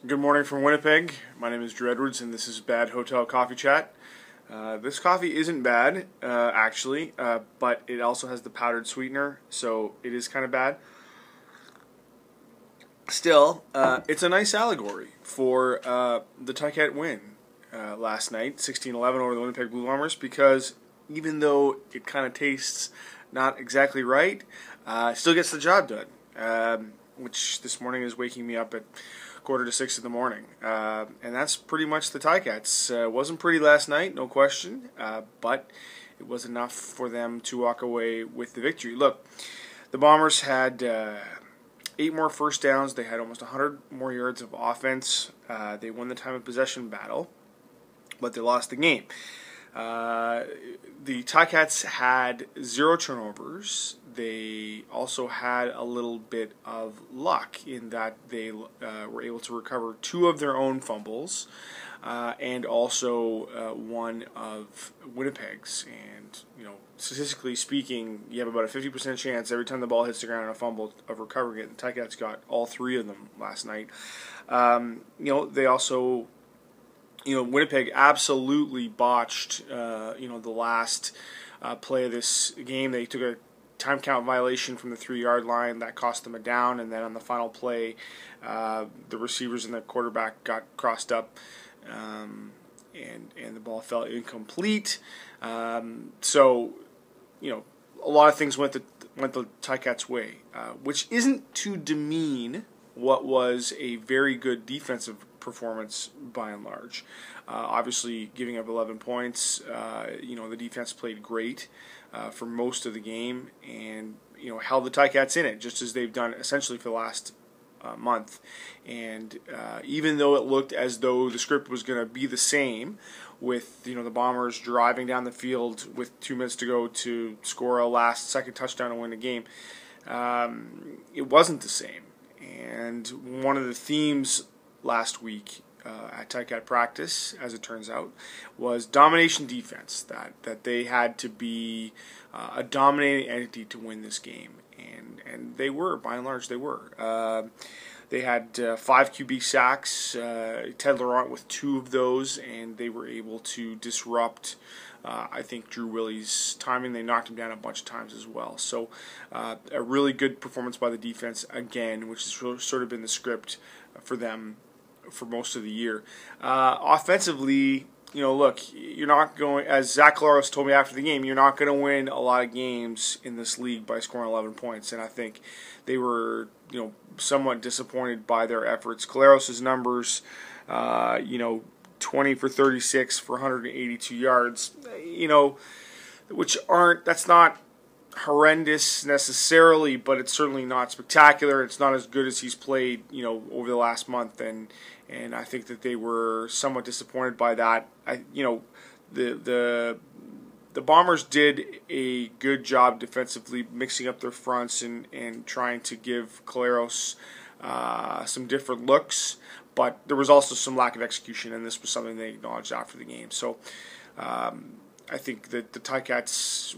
Good morning from Winnipeg. My name is Drew Edwards, and this is Bad Hotel Coffee Chat. This coffee isn't bad, actually, but it also has the powdered sweetener, so it is kind of bad. Still, it's a nice allegory for the Ticat win last night, 16-11 over the Winnipeg Blue Bombers, because even though it kind of tastes not exactly right, it still gets the job done, which this morning is waking me up at 5:45 in the morning. And that's pretty much the Ticats. Wasn't pretty last night, no question, but it was enough for them to walk away with the victory. Look, the Bombers had 8 more first downs. They had almost 100 more yards of offense. They won the time of possession battle, but they lost the game. The Ticats had 0 turnovers. They also had a little bit of luck in that they were able to recover 2 of their own fumbles and also one of Winnipeg's. And, statistically speaking, you have about a 50% chance every time the ball hits the ground on a fumble of recovering it. The Ticats got all 3 of them last night. They also... Winnipeg absolutely botched, the last play of this game. They took a time count violation from the 3-yard line that cost them a down, and then on the final play, the receivers and the quarterback got crossed up, and the ball fell incomplete. So, a lot of things went the Ticats' way, which isn't to demean what was a very good defensive performance by and large. Obviously, giving up 11 points, the defense played great for most of the game and, held the Ticats in it, just as they've done essentially for the last month. And even though it looked as though the script was going to be the same, with the Bombers driving down the field with 2 minutes to go to score a last-second touchdown to win the game, it wasn't the same. And one of the themes last week at Ticat practice, as it turns out, was domination defense, that they had to be a dominating entity to win this game. And they were, by and large, they were. They had 5 QB sacks, Ted Laurent with 2 of those, and they were able to disrupt, I think, Drew Willie's timing. They knocked him down a bunch of times as well. So a really good performance by the defense again, which has sort of been the script for them for most of the year. Offensively, look, you're not going, as Zach Collaros told me after the game, you're not going to win a lot of games in this league by scoring 11 points. And I think they were, somewhat disappointed by their efforts. Collaros' numbers, 20 for 36 for 182 yards, that's not horrendous necessarily, but it's certainly not spectacular. It's not as good as he's played, over the last month, and I think that they were somewhat disappointed by that. The Bombers did a good job defensively, mixing up their fronts and trying to give Collaros some different looks, but there was also some lack of execution, and this was something they acknowledged after the game. So I think that the Ticats,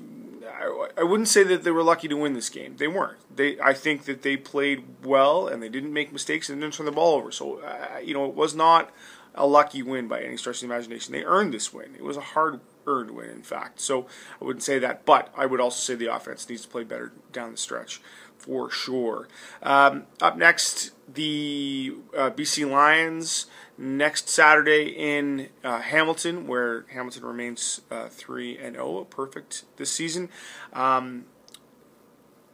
I wouldn't say that they were lucky to win this game. They weren't. I think that they played well, and they didn't make mistakes, and didn't turn the ball over. So, it was not a lucky win by any stretch of the imagination. They earned this win. It was a hard-earned win, in fact. So I wouldn't say that, but I would also say the offense needs to play better down the stretch, for sure. Up next, the BC Lions next Saturday in Hamilton, where Hamilton remains 3-0, perfect this season.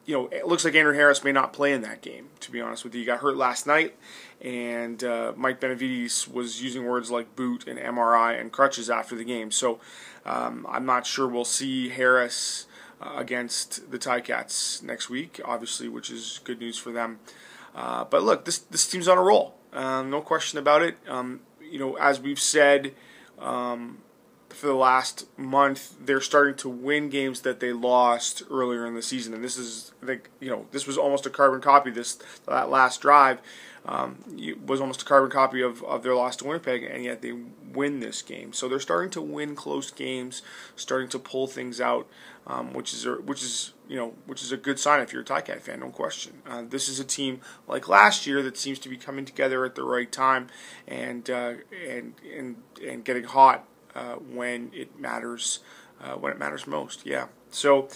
It looks like Andrew Harris may not play in that game, to be honest with you. He got hurt last night, and Mike Benavides was using words like boot and MRI and crutches after the game. So I'm not sure we'll see Harris against the Ticats next week, obviously, which is good news for them. But look, this team's on a roll. No question about it. As we've said for the last month, they're starting to win games that they lost earlier in the season, and this is, I think, this was almost a carbon copy. That last drive was almost a carbon copy of their loss to Winnipeg, and yet they win this game. So they're starting to win close games, starting to pull things out, which is a good sign if you're a Ticat fan, no question. This is a team like last year that seems to be coming together at the right time and getting hot when it matters most. Yeah. So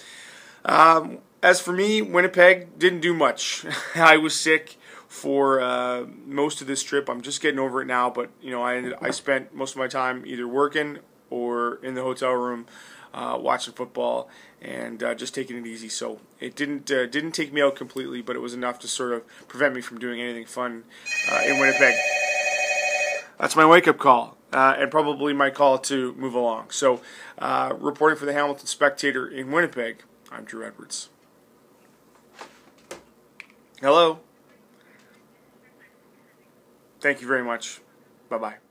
as for me, Winnipeg didn't do much. I was sick for most of this trip. I'm just getting over it now, but I spent most of my time either working or in the hotel room watching football and just taking it easy. So it didn't take me out completely, but it was enough to sort of prevent me from doing anything fun in Winnipeg. That's my wake-up call, and probably my call to move along. So reporting for the Hamilton Spectator in Winnipeg, I'm Drew Edwards. Hello. Thank you very much. Bye-bye.